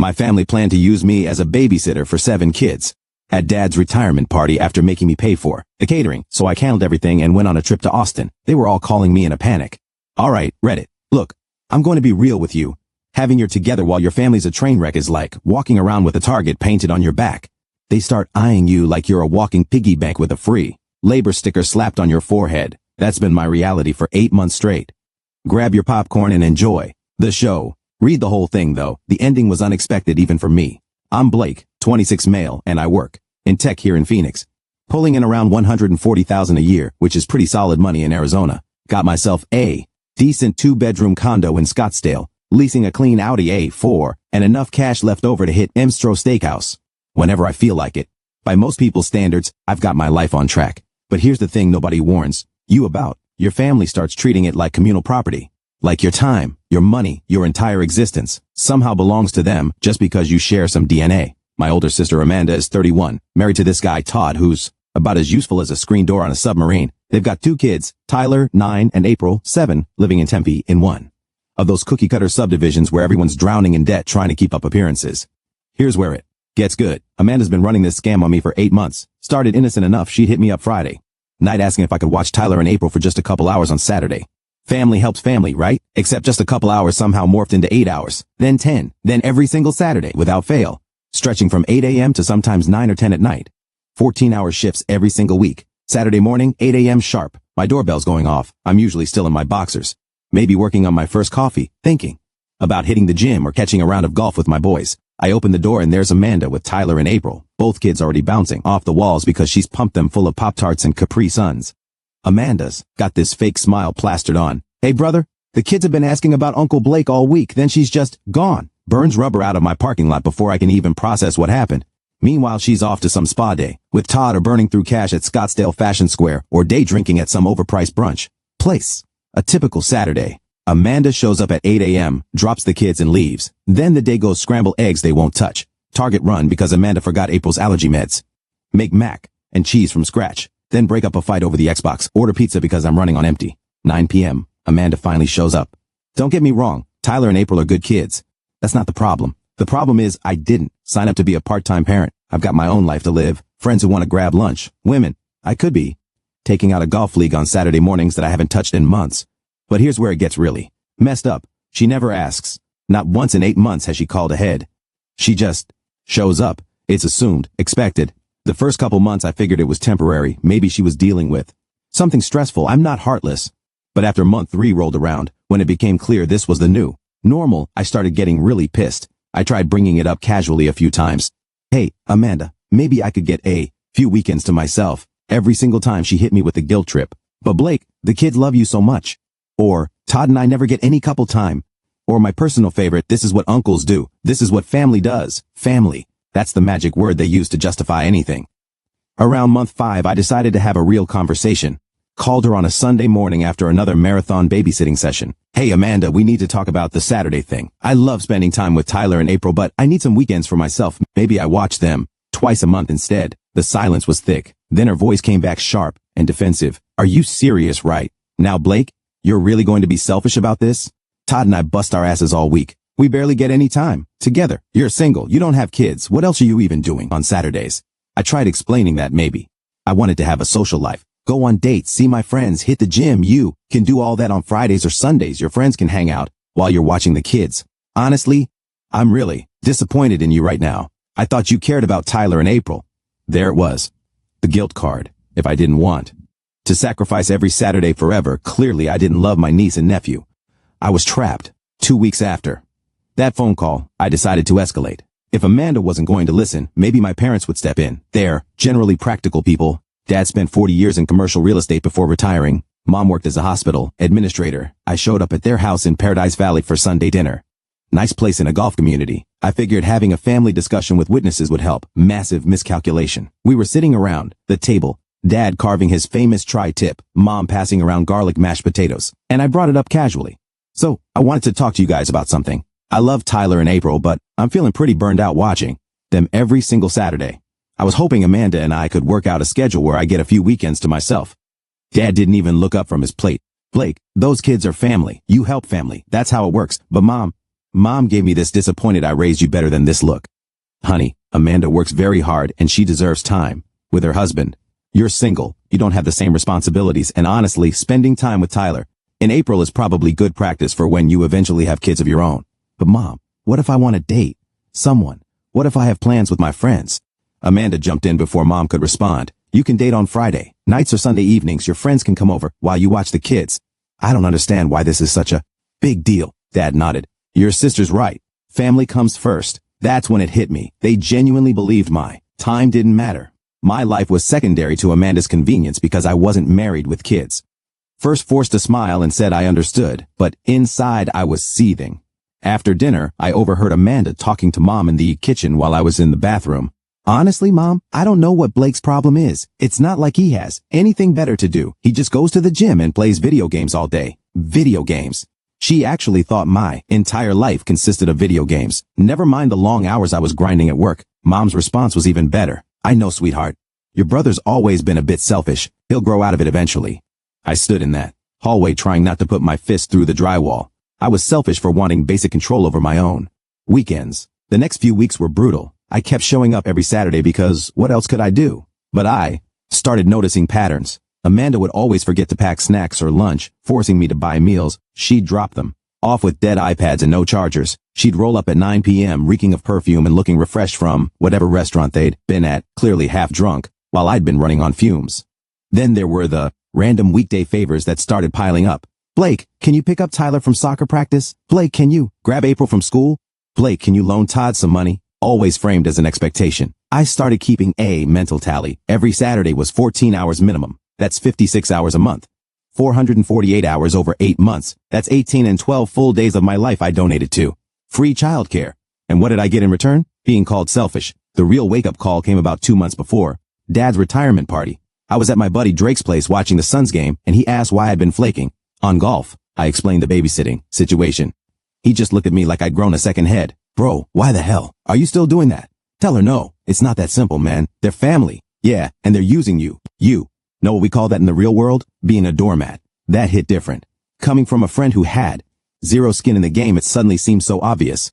My family planned to use me as a babysitter for 7 kids. At Dad's retirement party after making me pay for the catering, so I canceled everything and went on a trip to Austin. They were all calling me in a panic. Alright, Reddit. Look, I'm going to be real with you. Having your together while your family's a train wreck is like walking around with a target painted on your back. They start eyeing you like you're a walking piggy bank with a free labor sticker slapped on your forehead. That's been my reality for 8 months straight. Grab your popcorn and enjoy the show. Read the whole thing though. The ending was unexpected even for me. I'm Blake, 26 male, and I work in tech here in Phoenix. Pulling in around $140,000 a year, which is pretty solid money in Arizona. Got myself a decent 2-bedroom condo in Scottsdale, leasing a clean Audi A4, and enough cash left over to hit Mstro Steakhouse whenever I feel like it. By most people's standards, I've got my life on track. But here's the thing nobody warns you about. Your family starts treating it like communal property. Like your time, your money, your entire existence somehow belongs to them just because you share some DNA. My older sister Amanda is 31, married to this guy Todd who's about as useful as a screen door on a submarine. They've got 2 kids, Tyler, 9, and April, 7, living in Tempe in one of those cookie-cutter subdivisions where everyone's drowning in debt trying to keep up appearances. Here's where it gets good. Amanda's been running this scam on me for 8 months. Started innocent enough she'd hit me up Friday night asking if I could watch Tyler and April for just a couple hours on Saturday. Family helps family, right? Except just a couple hours somehow morphed into 8 hours, then 10, then every single Saturday without fail, stretching from 8 a.m. to sometimes 9 or 10 at night. 14-hour shifts every single week. Saturday morning, 8 a.m. sharp. My doorbell's going off. I'm usually still in my boxers. Maybe working on my first coffee, thinking about hitting the gym or catching a round of golf with my boys. I open the door and there's Amanda with Tyler and April, both kids already bouncing off the walls because she's pumped them full of Pop-Tarts and Capri Suns. Amanda's got this fake smile plastered on. Hey brother, the kids have been asking about Uncle Blake all week, then she's just gone. Burns rubber out of my parking lot before I can even process what happened. Meanwhile, she's off to some spa day, with Todd or burning through cash at Scottsdale Fashion Square, or day drinking at some overpriced brunch place. A typical Saturday. Amanda shows up at 8 a.m., drops the kids and leaves. Then the day goes scramble eggs they won't touch. Target run because Amanda forgot April's allergy meds. Make mac and cheese from scratch. Then break up a fight over the Xbox. Order pizza because I'm running on empty. 9 p.m. Amanda finally shows up. Don't get me wrong, Tyler and April are good kids. That's not the problem. The problem is I didn't sign up to be a part-time parent. I've got my own life to live, friends who want to grab lunch, women. I could be taking out a golf league on Saturday mornings that I haven't touched in months. But here's where it gets really messed up. She never asks. Not once in 8 months has she called ahead. She just shows up. It's assumed, expected. The first couple months I figured it was temporary. Maybe she was dealing with something stressful. I'm not heartless. But after month 3 rolled around, when it became clear this was the new normal, I started getting really pissed. I tried bringing it up casually a few times. Hey, Amanda, maybe I could get a few weekends to myself. Every single time she hit me with the guilt trip. But Blake, the kids love you so much. Or, Todd and I never get any couple time. Or my personal favorite, this is what uncles do. This is what family does. Family. That's the magic word they use to justify anything. Around month 5, I decided to have a real conversation. Called her on a Sunday morning after another marathon babysitting session. Hey Amanda, we need to talk about the Saturday thing. I love spending time with Tyler and April, but I need some weekends for myself. Maybe I watch them twice a month instead. The silence was thick. Then her voice came back sharp and defensive. Are you serious, right? Now Blake, you're really going to be selfish about this? Todd and I bust our asses all week. We barely get any time together. You're single. You don't have kids. What else are you even doing on Saturdays? I tried explaining that maybe I wanted to have a social life. Go on dates, see my friends, hit the gym. You can do all that on Fridays or Sundays. Your friends can hang out while you're watching the kids. Honestly, I'm really disappointed in you right now. I thought you cared about Tyler and April. There it was. The guilt card. If I didn't want to sacrifice every Saturday forever, clearly I didn't love my niece and nephew. I was trapped. 2 weeks after that phone call, I decided to escalate. If Amanda wasn't going to listen, maybe my parents would step in. They're generally practical people. Dad spent 40 years in commercial real estate before retiring. Mom worked as a hospital administrator. I showed up at their house in Paradise Valley for Sunday dinner. Nice place in a golf community. I figured having a family discussion with witnesses would help. Massive miscalculation. We were sitting around the table, Dad carving his famous tri-tip, Mom passing around garlic mashed potatoes, and I brought it up casually. So, I wanted to talk to you guys about something. I love Tyler and April, but I'm feeling pretty burned out watching them every single Saturday. I was hoping Amanda and I could work out a schedule where I get a few weekends to myself. Dad didn't even look up from his plate. Blake, those kids are family. You help family. That's how it works. But Mom, Mom gave me this disappointed I raised you better than this look. Honey, Amanda works very hard and she deserves time with her husband. You're single, you don't have the same responsibilities, and honestly, spending time with Tyler in April is probably good practice for when you eventually have kids of your own. But Mom, what if I want to date someone? What if I have plans with my friends? Amanda jumped in before Mom could respond. You can date on Friday nights or Sunday evenings. Your friends can come over while you watch the kids. I don't understand why this is such a big deal. Dad nodded. Your sister's right. Family comes first. That's when it hit me. They genuinely believed my time didn't matter. My life was secondary to Amanda's convenience because I wasn't married with kids. First forced a smile and said I understood, but inside I was seething. After dinner, I overheard Amanda talking to Mom in the kitchen while I was in the bathroom. Honestly, Mom, I don't know what Blake's problem is. It's not like he has anything better to do. He just goes to the gym and plays video games all day. Video games. She actually thought my entire life consisted of video games. Never mind the long hours I was grinding at work. Mom's response was even better. I know, sweetheart. Your brother's always been a bit selfish. He'll grow out of it eventually. I stood in that hallway trying not to put my fist through the drywall. I was selfish for wanting basic control over my own weekends. The next few weeks were brutal. I kept showing up every Saturday because what else could I do? But I started noticing patterns. Amanda would always forget to pack snacks or lunch, forcing me to buy meals. She'd drop them off with dead iPads and no chargers. She'd roll up at 9 p.m. reeking of perfume and looking refreshed from whatever restaurant they'd been at, clearly half drunk, while I'd been running on fumes. Then there were the random weekday favors that started piling up. Blake, can you pick up Tyler from soccer practice? Blake, can you grab April from school? Blake, can you loan Todd some money? Always framed as an expectation. I started keeping a mental tally. Every Saturday was 14 hours minimum. That's 56 hours a month. 448 hours over 8 months. That's 18 and 12 full days of my life I donated to free childcare. And what did I get in return? Being called selfish. The real wake-up call came about 2 months before Dad's retirement party. I was at my buddy Drake's place watching the Suns game, and he asked why I'd been flaking on golf. I explained the babysitting situation. He just looked at me like I'd grown a second head. Bro, why the hell are you still doing that? Tell her no. It's not that simple, man. They're family. Yeah, and they're using you. You know what we call that in the real world? Being a doormat. That hit different. Coming from a friend who had zero skin in the game, it suddenly seemed so obvious.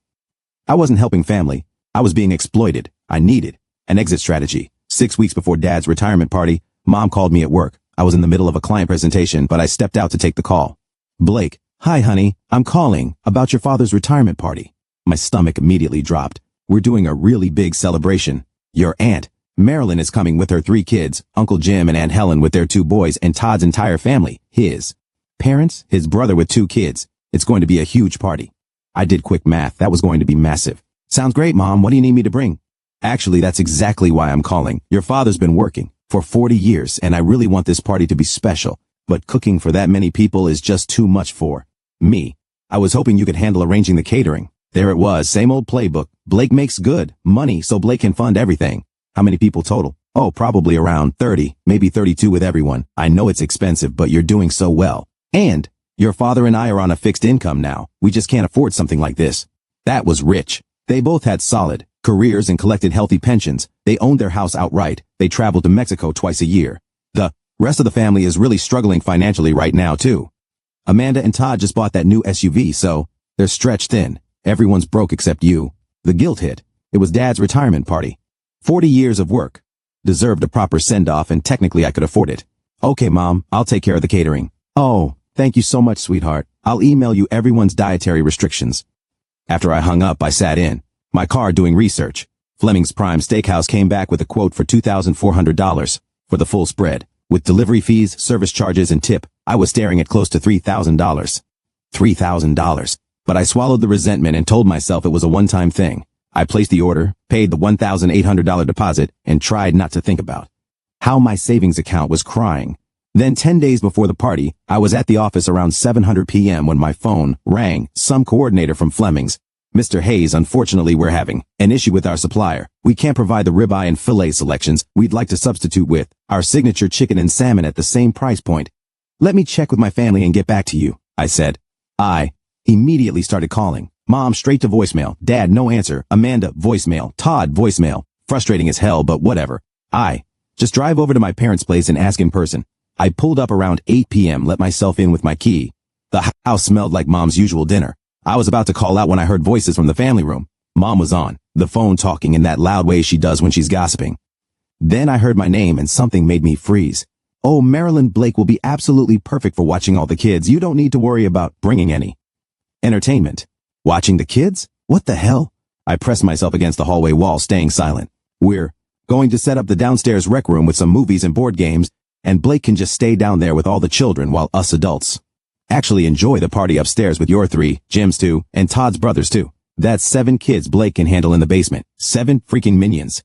I wasn't helping family. I was being exploited. I needed an exit strategy. 6 weeks before Dad's retirement party, Mom called me at work. I was in the middle of a client presentation, but I stepped out to take the call. Blake, hi honey, I'm calling about your father's retirement party. My stomach immediately dropped. We're doing a really big celebration. Your aunt, Marilyn, is coming with her 3 kids, Uncle Jim and Aunt Helen with their 2 boys, and Todd's entire family, his parents, his brother with 2 kids. It's going to be a huge party. I did quick math. That was going to be massive. Sounds great, Mom. What do you need me to bring? Actually, that's exactly why I'm calling. Your father's been working for 40 years, and I really want this party to be special. But cooking for that many people is just too much for me. I was hoping you could handle arranging the catering. There it was, same old playbook. Blake makes good money, so Blake can fund everything. How many people total? Oh, probably around 30, maybe 32 with everyone. I know it's expensive, but you're doing so well. And your father and I are on a fixed income now. We just can't afford something like this. That was rich. They both had solid careers and collected healthy pensions. They owned their house outright. They traveled to Mexico twice a year. The rest of the family is really struggling financially right now, too. Amanda and Todd just bought that new SUV, so they're stretched thin. Everyone's broke except you. The guilt hit. It was Dad's retirement party. 40 years of work. Deserved a proper send-off, and technically I could afford it. Okay, Mom, I'll take care of the catering. Oh, thank you so much, sweetheart. I'll email you everyone's dietary restrictions. After I hung up, I sat in my car doing research. Fleming's Prime Steakhouse came back with a quote for $2,400 for the full spread. With delivery fees, service charges, and tip, I was staring at close to $3,000. $3,000. But I swallowed the resentment and told myself it was a one-time thing. I placed the order, paid the $1,800 deposit, and tried not to think about how my savings account was crying. Then 10 days before the party, I was at the office around 7:00 p.m. when my phone rang. Some coordinator from Fleming's. Mr. Hayes, unfortunately we're having an issue with our supplier. We can't provide the ribeye and fillet selections. We'd like to substitute with our signature chicken and salmon at the same price point. Let me check with my family and get back to you, I said. I immediately started calling. Mom, straight to voicemail. Dad, no answer. Amanda, voicemail. Todd, voicemail. Frustrating as hell, but whatever. I just drive over to my parents' place and ask in person. I pulled up around 8 p.m., let myself in with my key. The house smelled like Mom's usual dinner. I was about to call out when I heard voices from the family room. Mom was on the phone talking in that loud way she does when she's gossiping. Then I heard my name and something made me freeze. Oh, Marilyn Blake will be absolutely perfect for watching all the kids. You don't need to worry about bringing any entertainment. Watching the kids? What the hell? I pressed myself against the hallway wall, staying silent. We're going to set up the downstairs rec room with some movies and board games, and Blake can just stay down there with all the children while us adults actually enjoy the party upstairs with your 3, Jim's 2, and Todd's brothers too. That's 7 kids Blake can handle in the basement. 7 freaking minions.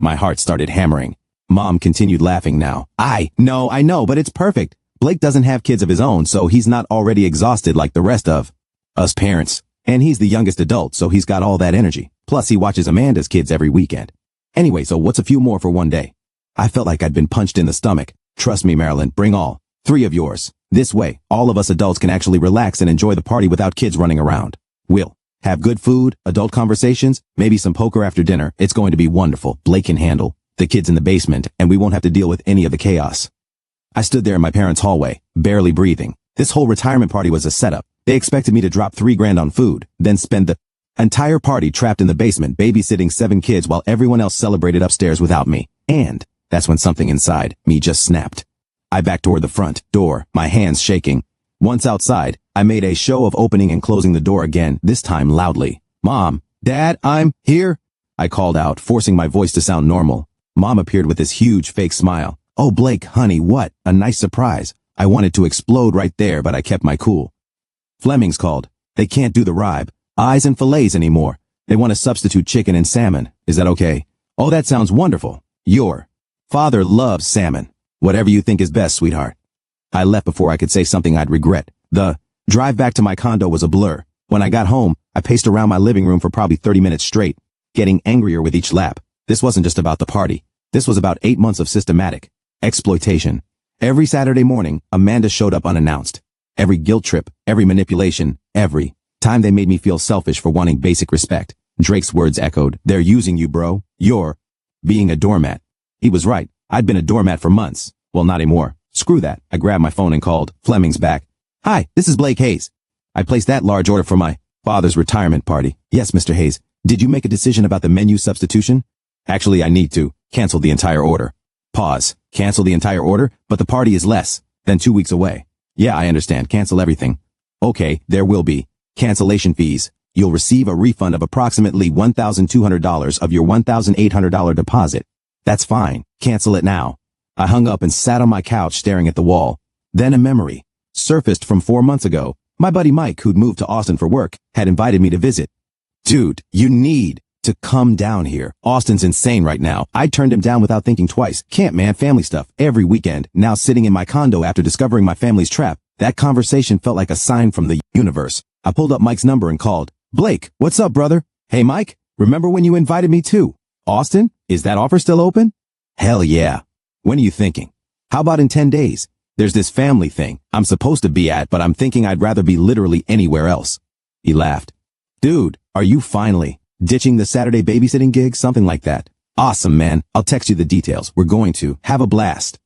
My heart started hammering. Mom continued laughing now. I know, but it's perfect. Blake doesn't have kids of his own, so he's not already exhausted like the rest of us parents. And he's the youngest adult, so he's got all that energy. Plus, he watches Amanda's kids every weekend. Anyway, so what's a few more for one day? I felt like I'd been punched in the stomach. Trust me, Marilyn, bring all 3 of yours. This way, all of us adults can actually relax and enjoy the party without kids running around. We'll have good food, adult conversations, maybe some poker after dinner. It's going to be wonderful. Blake can handle the kids in the basement, and we won't have to deal with any of the chaos. I stood there in my parents' hallway, barely breathing. This whole retirement party was a setup. They expected me to drop $3,000 on food, then spend the entire party trapped in the basement babysitting 7 kids while everyone else celebrated upstairs without me. And that's when something inside me just snapped. I backed toward the front door, my hands shaking. Once outside, I made a show of opening and closing the door again, this time loudly. Mom, Dad, I'm here, I called out, forcing my voice to sound normal. Mom appeared with this huge fake smile. Oh, Blake, honey, what a nice surprise. I wanted to explode right there, but I kept my cool. Fleming's called. They can't do the rib, eyes and fillets anymore. They want to substitute chicken and salmon. Is that okay? Oh, that sounds wonderful. Your father loves salmon. Whatever you think is best, sweetheart. I left before I could say something I'd regret. The drive back to my condo was a blur. When I got home, I paced around my living room for probably 30 minutes straight, getting angrier with each lap. This wasn't just about the party. This was about 8 months of systematic exploitation. Every Saturday morning, Amanda showed up unannounced. Every guilt trip, every manipulation, every time they made me feel selfish for wanting basic respect. Drake's words echoed, "They're using you, bro. You're being a doormat." He was right. I'd been a doormat for months. Well, not anymore. Screw that. I grabbed my phone and called. Fleming's back. Hi, this is Blake Hayes. I placed that large order for my father's retirement party. Yes, Mr. Hayes. Did you make a decision about the menu substitution? Actually, I need to cancel the entire order. Pause. Cancel the entire order? But the party is less than 2 weeks away. Yeah, I understand. Cancel everything. Okay, there will be cancellation fees. You'll receive a refund of approximately $1,200 of your $1,800 deposit. That's fine. Cancel it now. I hung up and sat on my couch staring at the wall. Then a memory surfaced from 4 months ago. My buddy Mike, who'd moved to Austin for work, had invited me to visit. Dude, you need to come down here. Austin's insane right now. I turned him down without thinking twice. Can't, man, family stuff. Every weekend. Now sitting in my condo after discovering my family's trap. That conversation felt like a sign from the universe. I pulled up Mike's number and called. Blake, what's up, brother? Hey, Mike, remember when you invited me to Austin? Is that offer still open? Hell yeah. When are you thinking? How about in 10 days? There's this family thing I'm supposed to be at, but I'm thinking I'd rather be literally anywhere else. He laughed. Dude, are you finally ditching the Saturday babysitting gig? Something like that. Awesome, man. I'll text you the details. We're going to have a blast.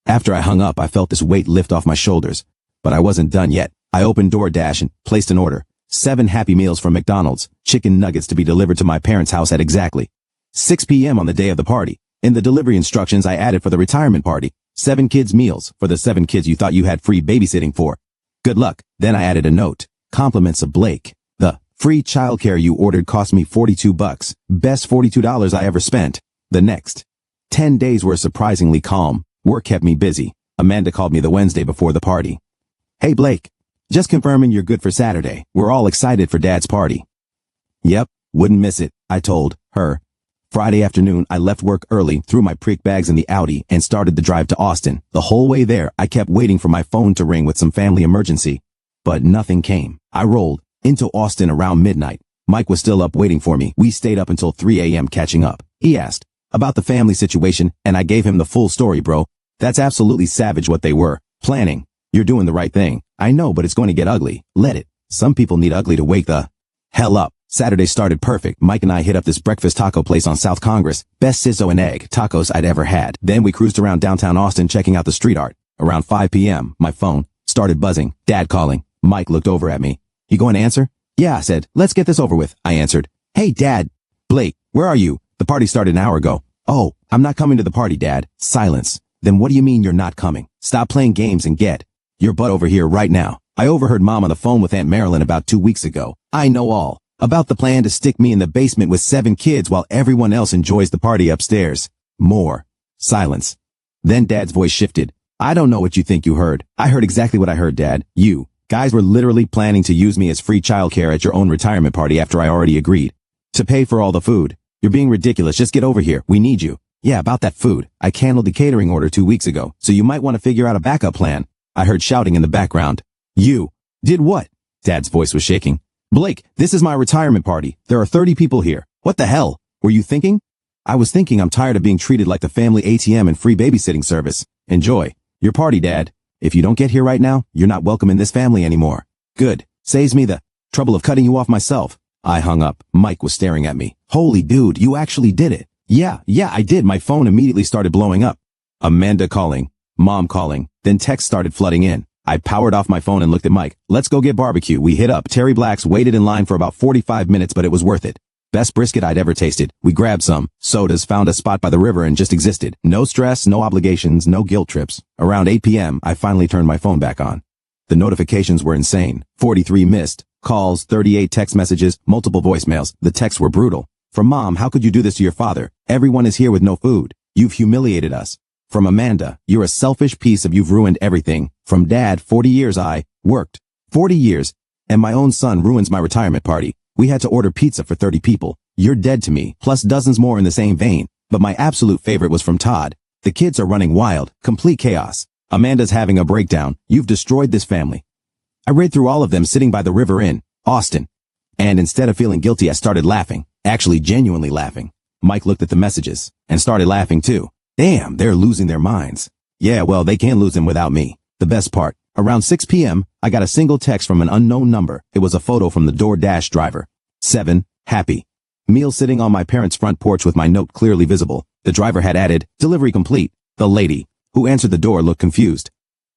After I hung up, I felt this weight lift off my shoulders, but I wasn't done yet. I opened DoorDash and placed an order. 7 Happy Meals from McDonald's, chicken nuggets to be delivered to my parents' house at exactly 6 p.m. on the day of the party. In the delivery instructions I added for the retirement party, 7 kids meals for the 7 kids you thought you had free babysitting for. Good luck. Then I added a note. Compliments of Blake. The free childcare you ordered cost me $42. Best $42 I ever spent. The next 10 days were surprisingly calm. Work kept me busy. Amanda called me the Wednesday before the party. Hey Blake, just confirming you're good for Saturday. We're all excited for Dad's party. Yep, wouldn't miss it, I told her. Friday afternoon, I left work early, threw my prick bags in the Audi, and started the drive to Austin. The whole way there, I kept waiting for my phone to ring with some family emergency. But nothing came. I rolled into Austin around midnight. Mike was still up waiting for me. We stayed up until 3 a.m. catching up. He asked about the family situation, and I gave him the full story, bro. That's absolutely savage what they were planning. You're doing the right thing. I know, but it's going to get ugly. Let it. Some people need ugly to wake the hell up. Saturday started perfect. Mike and I hit up this breakfast taco place on South Congress. Best sizzle and egg tacos I'd ever had. Then we cruised around downtown Austin checking out the street art. Around 5 p.m., my phone started buzzing. Dad calling. Mike looked over at me. You going to answer? Yeah, I said, let's get this over with, I answered. Hey, Dad. Blake, where are you? The party started an hour ago. Oh, I'm not coming to the party, Dad. Silence. Then what do you mean you're not coming? Stop playing games and get your butt over here right now. I overheard Mom on the phone with Aunt Marilyn about 2 weeks ago. I know all about the plan to stick me in the basement with 7 kids while everyone else enjoys the party upstairs. More silence. Then Dad's voice shifted. I don't know what you think you heard. I heard exactly what I heard, Dad. You guys were literally planning to use me as free childcare at your own retirement party after I already agreed to pay for all the food. You're being ridiculous. Just get over here. We need you. Yeah, about that food. I canceled the catering order 2 weeks ago, so you might want to figure out a backup plan. I heard shouting in the background. You did what? Dad's voice was shaking. Blake, this is my retirement party. There are 30 people here. What the hell were you thinking? I was thinking I'm tired of being treated like the family ATM and free babysitting service. Enjoy your party, Dad. If you don't get here right now, you're not welcome in this family anymore. Good. Saves me the trouble of cutting you off myself. I hung up. Mike was staring at me. Holy dude, you actually did it. Yeah, I did. My phone immediately started blowing up. Amanda calling. Mom calling. Then texts started flooding in. I powered off my phone and looked at Mike. Let's go get barbecue. We hit up Terry Black's, waited in line for about 45 minutes, but it was worth it. Best brisket I'd ever tasted. We grabbed some sodas, found a spot by the river, and just existed. No stress, no obligations, no guilt trips. Around 8 p.m., I finally turned my phone back on. The notifications were insane. 43 missed calls, 38 text messages, multiple voicemails. The texts were brutal. From Mom, how could you do this to your father? Everyone is here with no food. You've humiliated us. From Amanda, you're a selfish piece of you've ruined everything. From Dad, 40 years I worked. 40 years. And my own son ruins my retirement party. We had to order pizza for 30 people. You're dead to me, plus dozens more in the same vein. But my absolute favorite was from Todd. The kids are running wild, complete chaos. Amanda's having a breakdown. You've destroyed this family. I read through all of them sitting by the river in Austin. And instead of feeling guilty, I started laughing. Actually, genuinely laughing. Mike looked at the messages and started laughing too. Damn, they're losing their minds. Yeah, well, they can't lose them without me. The best part, around 6 p.m., I got a single text from an unknown number. It was a photo from the DoorDash driver. 7, happy. Meal sitting on my parents' front porch with my note clearly visible. The driver had added, delivery complete. The lady who answered the door looked confused.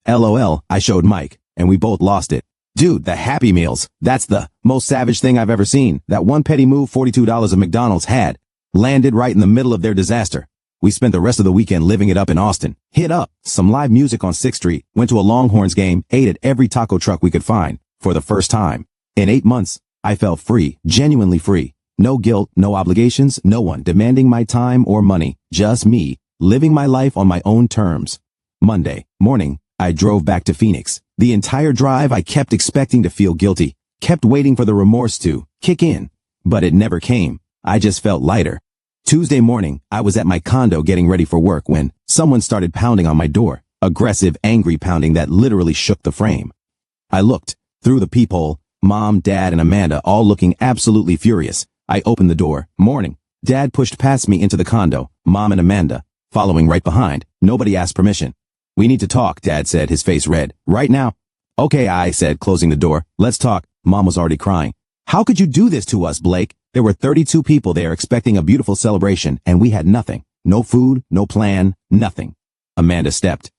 LOL, I showed Mike, and we both lost it. Dude, the Happy Meals. That's the most savage thing I've ever seen. That one petty move $42 of McDonald's had landed right in the middle of their disaster. We spent the rest of the weekend living it up in Austin. Hit up some live music on 6th Street, went to a Longhorns game, ate at every taco truck we could find. For the first time in 8 months, I felt free, genuinely free. No guilt, no obligations, no one demanding my time or money. Just me, living my life on my own terms. Monday morning, I drove back to Phoenix. The entire drive, I kept expecting to feel guilty, kept waiting for the remorse to kick in, but it never came. I just felt lighter. Tuesday morning, I was at my condo getting ready for work when someone started pounding on my door. Aggressive, angry pounding that literally shook the frame. I looked through the peephole, Mom, Dad, and Amanda all looking absolutely furious. I opened the door. Morning. Dad pushed past me into the condo, Mom and Amanda following right behind. Nobody asked permission. We need to talk, Dad said, his face red. Right now? Okay, I said, closing the door. Let's talk. Mom was already crying. How could you do this to us, Blake? There were 32 people there expecting a beautiful celebration, and we had nothing. No food, no plan, nothing. Amanda stepped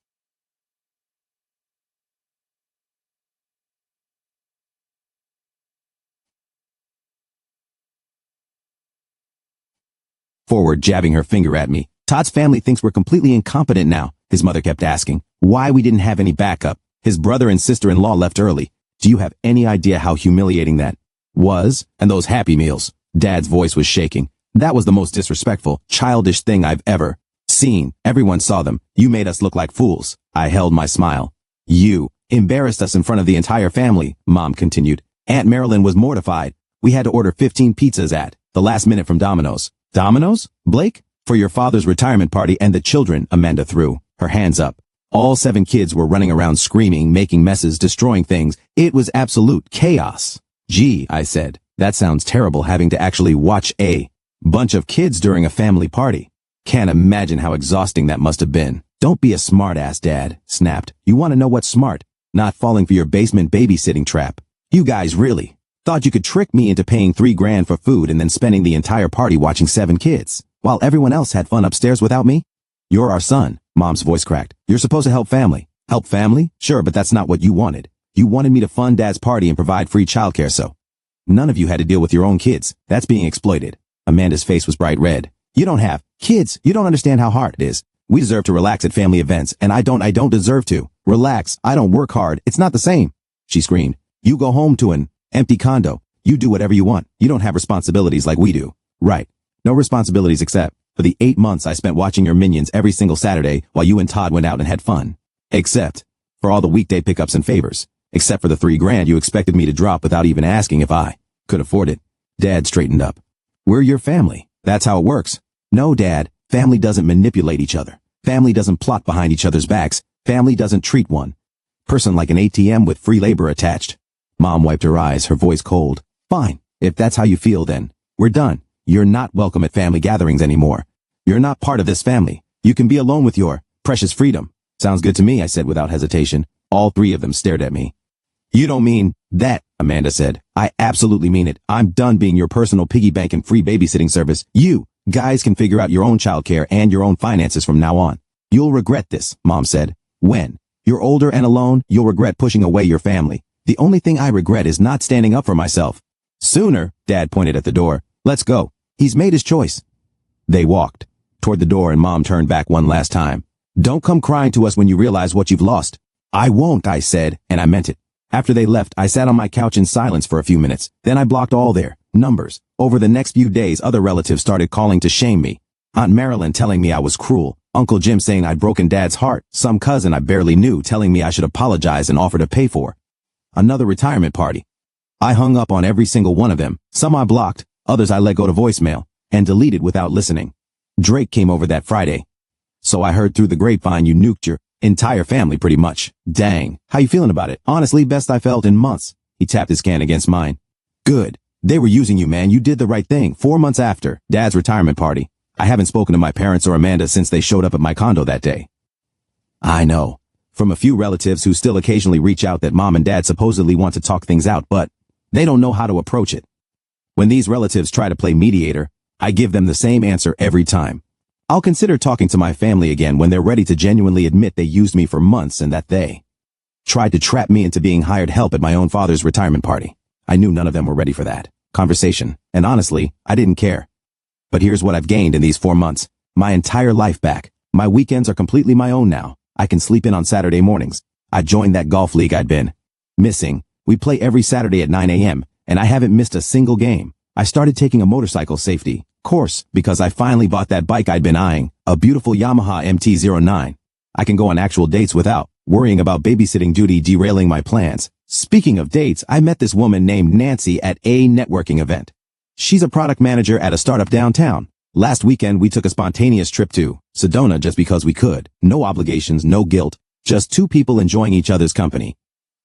forward, jabbing her finger at me. Todd's family thinks we're completely incompetent now, his mother kept asking. Why we didn't have any backup. His brother and sister-in-law left early. Do you have any idea how humiliating that was? And those Happy Meals. Dad's voice was shaking. That was the most disrespectful, childish thing I've ever seen. Everyone saw them. You made us look like fools. I held my smile. You embarrassed us in front of the entire family, Mom continued. Aunt Marilyn was mortified. We had to order 15 pizzas at the last minute from Domino's. Domino's? Blake? For your father's retirement party and the children, Amanda threw her hands up. All 7 kids were running around screaming, making messes, destroying things. It was absolute chaos. Gee, I said, that sounds terrible having to actually watch a bunch of kids during a family party. Can't imagine how exhausting that must have been. Don't be a smartass, Dad, snapped. You want to know what's smart? Not falling for your basement babysitting trap. You guys really thought you could trick me into paying $3,000 for food and then spending the entire party watching 7 kids, while everyone else had fun upstairs without me? You're our son, Mom's voice cracked. You're supposed to help family. Help family? Sure, but that's not what you wanted. You wanted me to fund Dad's party and provide free childcare, so None of you had to deal with your own kids. That's being exploited. Amanda's face was bright red. You don't have kids. You don't understand how hard it is. We deserve to relax at family events, and I don't deserve to. Relax. I don't work hard. It's not the same. She screamed. You go home to an empty condo. You do whatever you want. You don't have responsibilities like we do. Right. No responsibilities except for the 8 months I spent watching your minions every single Saturday while you and Todd went out and had fun. Except for all the weekday pickups and favors. Except for the $3,000 you expected me to drop without even asking if I could afford it. Dad straightened up. We're your family. That's how it works. No, Dad. Family doesn't manipulate each other. Family doesn't plot behind each other's backs. Family doesn't treat one person like an ATM with free labor attached. Mom wiped her eyes, her voice cold. Fine. If that's how you feel, then we're done. You're not welcome at family gatherings anymore. You're not part of this family. You can be alone with your precious freedom. Sounds good to me, I said without hesitation. All three of them stared at me. You don't mean that, Amanda said. I absolutely mean it. I'm done being your personal piggy bank and free babysitting service. You guys can figure out your own childcare and your own finances from now on. You'll regret this, Mom said. When you're older and alone, you'll regret pushing away your family. The only thing I regret is not standing up for myself. Sooner, Dad pointed at the door. Let's go. He's made his choice. They walked toward the door and Mom turned back one last time. Don't come crying to us when you realize what you've lost. I won't, I said, and I meant it. After they left, I sat on my couch in silence for a few minutes. Then I blocked all their numbers. Over the next few days, other relatives started calling to shame me. Aunt Marilyn telling me I was cruel. Uncle Jim saying I'd broken Dad's heart. Some cousin I barely knew telling me I should apologize and offer to pay for another retirement party. I hung up on every single one of them. Some I blocked, others I let go to voicemail and deleted without listening. Drake came over that Friday. So I heard through the grapevine you nuked your entire family pretty much. Dang. How you feeling about it? Honestly, best I felt in months. He tapped his can against mine. Good. They were using you, man. You did the right thing. 4 months after Dad's retirement party. I haven't spoken to my parents or Amanda since they showed up at my condo that day. I know. From a few relatives who still occasionally reach out that Mom and Dad supposedly want to talk things out, but they don't know how to approach it. When these relatives try to play mediator, I give them the same answer every time. I'll consider talking to my family again when they're ready to genuinely admit they used me for months and that they tried to trap me into being hired help at my own father's retirement party. I knew none of them were ready for that conversation, and honestly, I didn't care. But here's what I've gained in these 4 months. My entire life back. My weekends are completely my own now. I can sleep in on Saturday mornings. I joined that golf league I'd been missing. We play every Saturday at 9 a.m., and I haven't missed a single game. I started taking a motorcycle safety course because I finally bought that bike I'd been eyeing, a beautiful Yamaha MT-09. I can go on actual dates without worrying about babysitting duty derailing my plans. Speaking of dates, I met this woman named Nancy at a networking event. She's a product manager at a startup downtown. Last weekend, we took a spontaneous trip to Sedona just because we could. No obligations, no guilt. Just two people enjoying each other's company.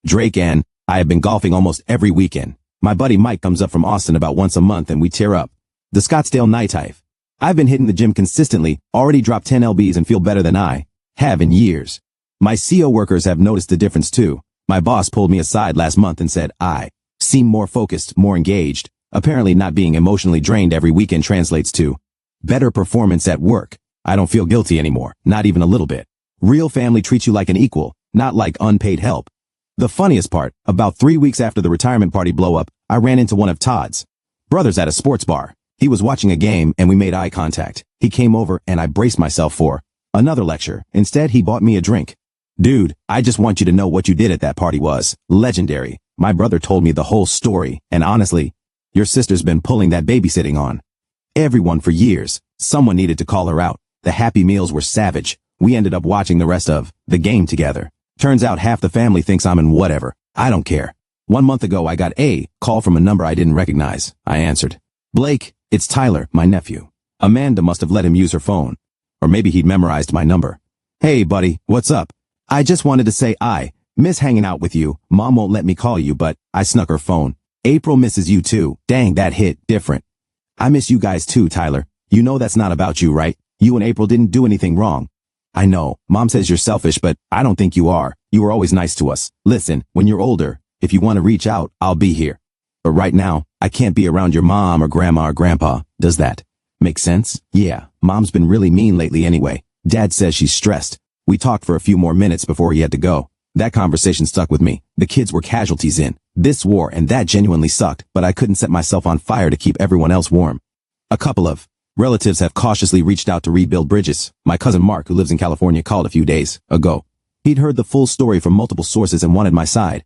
Drake and I have been golfing almost every weekend. My buddy Mike comes up from Austin about once a month and we tear up the Scottsdale nightlife. I've been hitting the gym consistently, already dropped 10 lbs and feel better than I have in years. My CO workers have noticed the difference too. My boss pulled me aside last month and said I seem more focused, more engaged. Apparently not being emotionally drained every weekend translates to better performance at work. I don't feel guilty anymore, not even a little bit. Real family treats you like an equal, not like unpaid help. The funniest part, about 3 weeks after the retirement party blow up, I ran into one of Todd's brothers at a sports bar. He was watching a game and we made eye contact. He came over and I braced myself for another lecture. Instead, he bought me a drink. Dude, I just want you to know what you did at that party was legendary. My brother told me the whole story, and honestly, your sister's been pulling that babysitting on everyone for years. Someone needed to call her out. The Happy Meals were savage. We ended up watching the rest of the game together. Turns out half the family thinks I'm in whatever. I don't care. 1 month ago, I got a call from a number I didn't recognize. I answered. Blake, it's Tyler, my nephew. Amanda must have let him use her phone. Or maybe he'd memorized my number. Hey, buddy, what's up? I just wanted to say I miss hanging out with you. Mom won't let me call you, but I snuck her phone. April misses you too. Dang, that hit different. I miss you guys too, Tyler. You know that's not about you, right? You and April didn't do anything wrong. I know, Mom says you're selfish, but I don't think you are. You were always nice to us. Listen, when you're older, if you want to reach out, I'll be here. But right now, I can't be around your mom or grandma or grandpa. Does that make sense? Yeah, Mom's been really mean lately anyway. Dad says she's stressed. We talked for a few more minutes before he had to go. That conversation stuck with me. The kids were casualties in this war, and that genuinely sucked, but I couldn't set myself on fire to keep everyone else warm. A couple of relatives have cautiously reached out to rebuild bridges. My cousin Mark, who lives in California, called a few days ago. He'd heard the full story from multiple sources and wanted my side.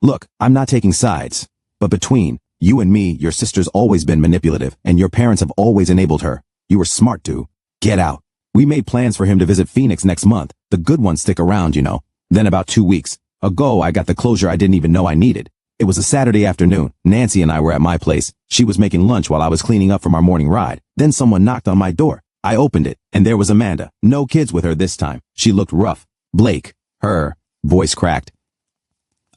Look, I'm not taking sides, but between you and me, your sister's always been manipulative, and your parents have always enabled her. You were smart to get out. We made plans for him to visit Phoenix next month. The good ones stick around, you know. Then about 2 weeks ago, I got the closure I didn't even know I needed. It was a Saturday afternoon. Nancy and I were at my place. She was making lunch while I was cleaning up from our morning ride. Then someone knocked on my door. I opened it, and there was Amanda. No kids with her this time. She looked rough. Blake, her voice cracked.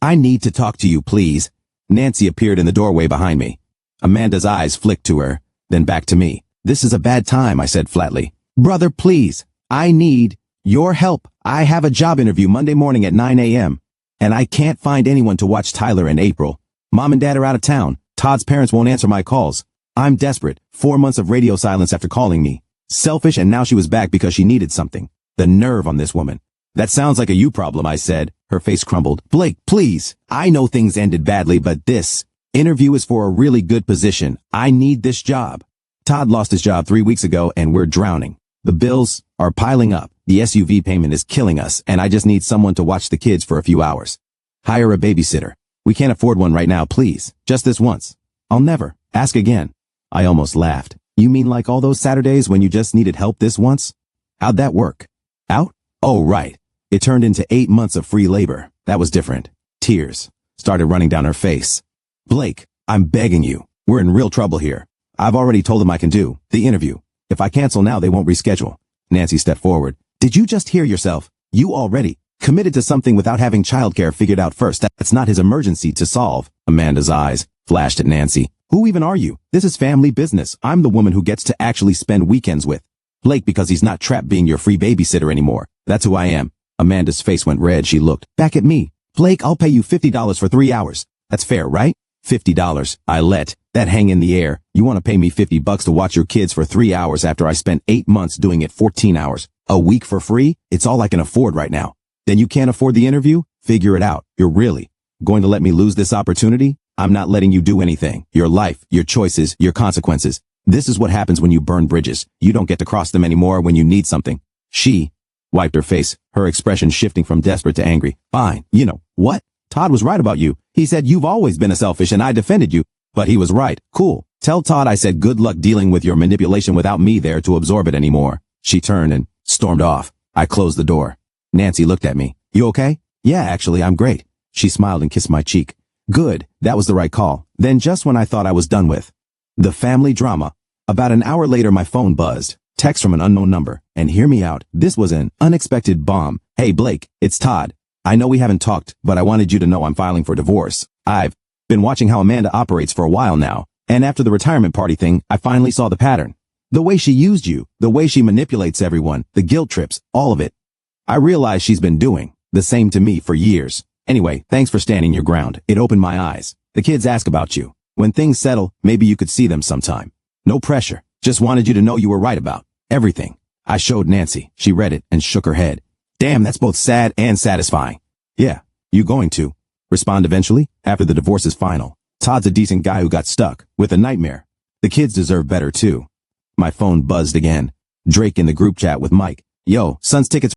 I need to talk to you, please. Nancy appeared in the doorway behind me. Amanda's eyes flicked to her, then back to me. This is a bad time, I said flatly. Brother, please. I need your help. I have a job interview Monday morning at 9 a.m. and I can't find anyone to watch Tyler in April. Mom and Dad are out of town. Todd's parents won't answer my calls. I'm desperate. 4 months of radio silence after calling me. Selfish, and now she was back because she needed something. The nerve on this woman. That sounds like a you problem, I said. Her face crumbled. Blake, please. I know things ended badly, but this interview is for a really good position. I need this job. Todd lost his job 3 weeks ago, and we're drowning. The bills are piling up. The SUV payment is killing us, and I just need someone to watch the kids for a few hours. Hire a babysitter. We can't afford one right now, please. Just this once. I'll never ask again. I almost laughed. You mean like all those Saturdays when you just needed help this once? How'd that work? Out? Oh, right. It turned into 8 months of free labor. That was different. Tears started running down her face. Blake, I'm begging you. We're in real trouble here. I've already told them I can do the interview. If I cancel now, they won't reschedule. Nancy stepped forward. Did you just hear yourself? You already committed to something without having childcare figured out first. That's not his emergency to solve. Amanda's eyes flashed at Nancy. Who even are you? This is family business. I'm the woman who gets to actually spend weekends with Blake because he's not trapped being your free babysitter anymore. That's who I am. Amanda's face went red. She looked back at me. Blake, I'll pay you $50 for 3 hours. That's fair, right? $50. I let that hang in the air. You want to pay me $50 to watch your kids for 3 hours after I spent 8 months doing it 14 hours a week for free? It's all I can afford right now. Then you can't afford the interview? Figure it out. You're really going to let me lose this opportunity? I'm not letting you do anything. Your life, your choices, your consequences. This is what happens when you burn bridges. You don't get to cross them anymore when you need something. She wiped her face, her expression shifting from desperate to angry. Fine. You know what? Todd was right about you. He said you've always been a selfish and I defended you. But he was right. Cool. Tell Todd I said good luck dealing with your manipulation without me there to absorb it anymore. She turned and stormed off. I closed the door. Nancy looked at me. You okay? Yeah, actually, I'm great. She smiled and kissed my cheek. Good. That was the right call. Then just when I thought I was done with the family drama, about an hour later my phone buzzed. Text from an unknown number. And hear me out. This was an unexpected bomb. Hey, Blake, it's Todd. I know we haven't talked, but I wanted you to know I'm filing for divorce. I've been watching how Amanda operates for a while now, and after the retirement party thing, I finally saw the pattern. The way she used you, the way she manipulates everyone, the guilt trips, all of it. I realized she's been doing the same to me for years. Anyway, thanks for standing your ground. It opened my eyes. The kids ask about you. When things settle, maybe you could see them sometime. No pressure. Just wanted you to know you were right about everything. I showed Nancy. She read it and shook her head. Damn, that's both sad and satisfying. Yeah, you going to respond eventually after the divorce is final. Todd's a decent guy who got stuck with a nightmare. The kids deserve better too. My phone buzzed again. Drake in the group chat with Mike. Yo, son's tickets